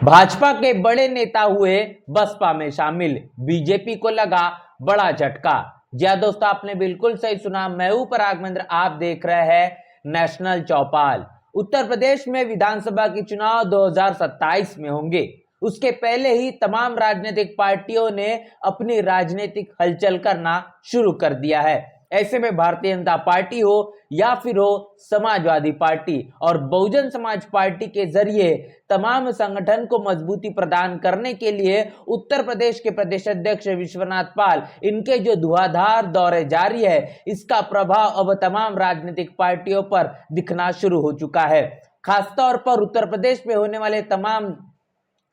भाजपा के बड़े नेता हुए बसपा में शामिल, बीजेपी को लगा बड़ा झटका। जी हां दोस्तों, आपने बिल्कुल सही सुना। मैं हूं पराग महेंद्र, आप देख रहे हैं नेशनल चौपाल। उत्तर प्रदेश में विधानसभा के चुनाव 2027 में होंगे। उसके पहले ही तमाम राजनीतिक पार्टियों ने अपनी राजनीतिक हलचल करना शुरू कर दिया है। ऐसे में भारतीय जनता पार्टी हो या फिर हो समाजवादी पार्टी और बहुजन समाज पार्टी के जरिए तमाम संगठन को मजबूती प्रदान करने के लिए उत्तर प्रदेश के प्रदेश अध्यक्ष विश्वनाथ पाल, इनके जो धुआंधार दौरे जारी है, इसका प्रभाव अब तमाम राजनीतिक पार्टियों पर दिखना शुरू हो चुका है। खासतौर पर उत्तर प्रदेश में होने वाले तमाम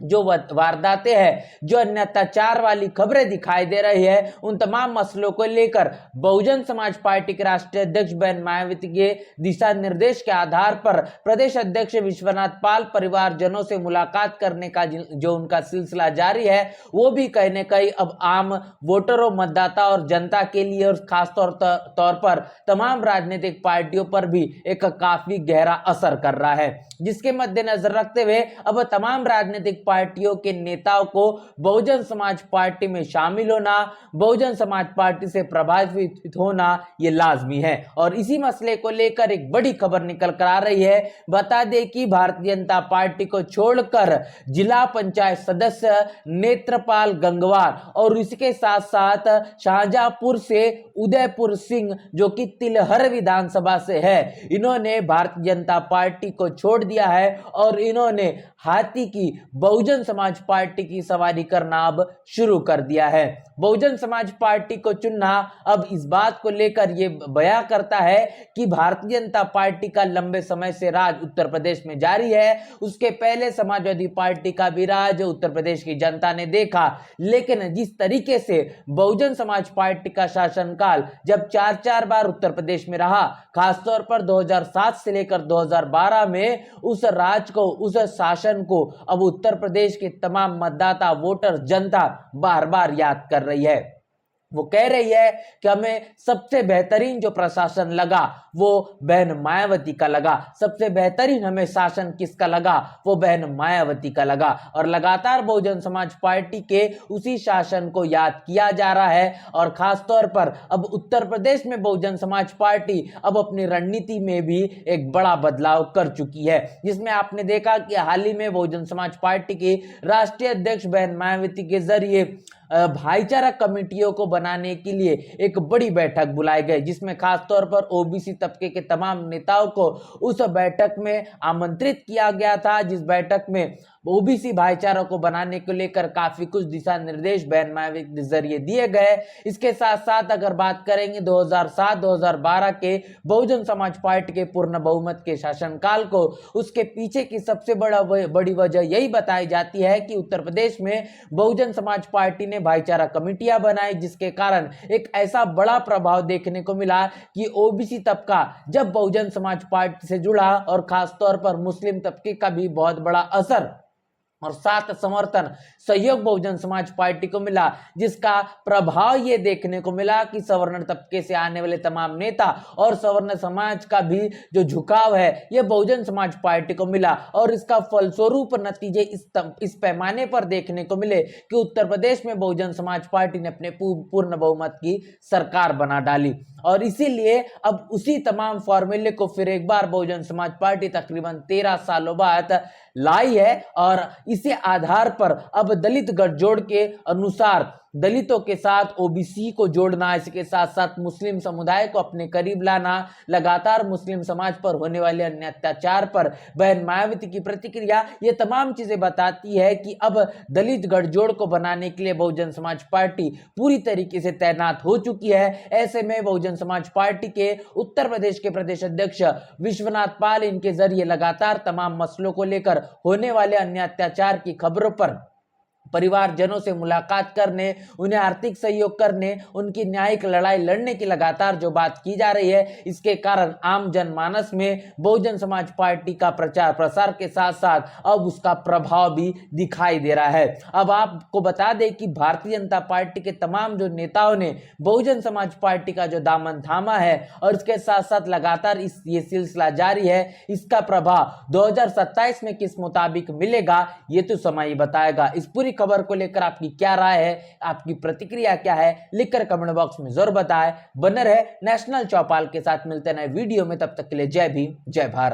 जो वारदातें हैं, जो अन्य अत्याचार वाली खबरें दिखाई दे रही है, उन तमाम मसलों को लेकर बहुजन समाज पार्टी के राष्ट्रीय अध्यक्ष बहन मायावती के दिशा निर्देश के आधार पर प्रदेश अध्यक्ष विश्वनाथ पाल परिवारजनों से मुलाकात करने का जो उनका सिलसिला जारी है, वो भी कहीं न कहीं अब आम वोटरों, मतदाता और जनता के लिए और खासतौर तौर पर तमाम राजनीतिक पार्टियों पर भी एक काफी गहरा असर कर रहा है, जिसके मद्देनजर रखते हुए अब तमाम राजनीतिक पार्टियों के नेताओं को बहुजन समाज पार्टी में शामिल होना, बहुजन समाज पार्टी से प्रभावित होना यह लाजमी है। और इसी मसले को लेकर एक बड़ी खबर निकल कर आ रही है। बता दें कि भारतीय जनता पार्टी को छोड़कर जिला पंचायत सदस्य नेत्रपाल गंगवार और इसके साथ साथ शाहजहांपुर से उदयपुर सिंह, जो कि तिलहर विधानसभा से है, इन्होंने भारतीय जनता पार्टी को छोड़ दिया है और इन्होंने हाथी की बहुजन समाज पार्टी की सवारी करना अब शुरू कर दिया है। बहुजन समाज पार्टी को चुनना अब इस बात को लेकर यह बयां करता है कि भारतीय जनता पार्टी का लंबे समय से राज उत्तर प्रदेश में जारी है। उसके पहले समाजवादी पार्टी का भी राज उत्तर प्रदेश की जनता ने देखा, लेकिन जिस तरीके से बहुजन समाज पार्टी का शासनकाल जब 4-4 बार उत्तर प्रदेश में रहा, खासतौर पर 2007 से लेकर 2012 में, उस राज को, उस शासन को अब उत्तर प्रदेश के तमाम मतदाता, वोटर, जनता बार बार याद कर रही है। वो कह रही है कि हमें सबसे बेहतरीन जो प्रशासन लगा वो बहन मायावती का लगा, सबसे बेहतरीन हमें शासन किसका लगा, वो बहन मायावती का लगा। और लगातार बहुजन समाज पार्टी के उसी शासन को याद किया जा रहा है। और खासतौर पर अब उत्तर प्रदेश में बहुजन समाज पार्टी अब अपनी रणनीति में भी एक बड़ा बदलाव कर चुकी है, जिसमें आपने देखा कि हाल ही में बहुजन समाज पार्टी की राष्ट्रीय अध्यक्ष बहन मायावती के जरिए भाईचारा कमेटियों को बनाने के लिए एक बड़ी बैठक बुलाई गई, जिसमें खासतौर पर ओबीसी तबके के तमाम नेताओं को उस बैठक में आमंत्रित किया गया था, जिस बैठक में ओबीसी भाईचारा को बनाने को लेकर काफी कुछ दिशा निर्देश बहन मायावती के जरिए दिए गए। इसके साथ साथ अगर बात करेंगे 2007-2012 के बहुजन समाज पार्टी के पूर्ण बहुमत के शासनकाल को, उसके पीछे की सबसे बड़ी वजह यही बताई जाती है कि उत्तर प्रदेश में बहुजन समाज पार्टी ने भाईचारा कमेटियां बनाई, जिसके कारण एक ऐसा बड़ा प्रभाव देखने को मिला कि ओबीसी तबका जब बहुजन समाज पार्टी से जुड़ा और खासतौर पर मुस्लिम तबके का भी बहुत बड़ा असर और साथ समर्थन, सहयोग बहुजन समाज पार्टी को मिला, जिसका प्रभाव ये देखने को मिला कि सवर्ण तबके से आने वाले तमाम नेता और सवर्ण समाज का भी जो झुकाव है, ये बहुजन समाज पार्टी को मिला। और इसका फलस्वरूप नतीजे इस पैमाने पर देखने को मिले कि उत्तर प्रदेश में बहुजन समाज पार्टी ने अपने पूर्ण बहुमत की सरकार बना डाली। और इसीलिए अब उसी तमाम फॉर्मूले को फिर एक बार बहुजन समाज पार्टी तकरीबन 13 सालों बाद लाई है। और इसी आधार पर अब दलित गठजोड़ के अनुसार दलितों के साथ ओबीसी को जोड़ना, इसके साथ साथ मुस्लिम समुदाय को अपने करीब लाना, लगातार मुस्लिम समाज पर होने वाले अन्य अत्याचार पर बहन मायावती की प्रतिक्रिया, ये तमाम चीजें बताती है कि अब दलित गठजोड़ को बनाने के लिए बहुजन समाज पार्टी पूरी तरीके से तैनात हो चुकी है। ऐसे में बहुजन समाज पार्टी के उत्तर प्रदेश के प्रदेश अध्यक्ष विश्वनाथ पाल, इनके जरिए लगातार तमाम मसलों को लेकर होने वाले अन्य अत्याचार की खबरों पर परिवारजनों से मुलाकात करने, उन्हें आर्थिक सहयोग करने, उनकी न्यायिक लड़ाई लड़ने की लगातार जो बात की जा रही है, इसके कारण आम जनमानस में बहुजन समाज पार्टी का प्रचार प्रसार के साथ साथ अब उसका प्रभाव भी दिखाई दे रहा है। अब आपको बता दें कि भारतीय जनता पार्टी के तमाम जो नेताओं ने बहुजन समाज पार्टी का जो दामन थामा है और इसके साथ साथ लगातार ये सिलसिला जारी है, इसका प्रभाव 2027 में किस मुताबिक मिलेगा ये तो समय ही बताएगा। इस पूरी खबर को लेकर आपकी क्या राय है, आपकी प्रतिक्रिया क्या है, लिखकर कमेंट बॉक्स में जरूर बताएं। बने रहे नेशनल चौपाल के साथ, मिलते हैं नए वीडियो में, तब तक के लिए जय भीम, जय भारत।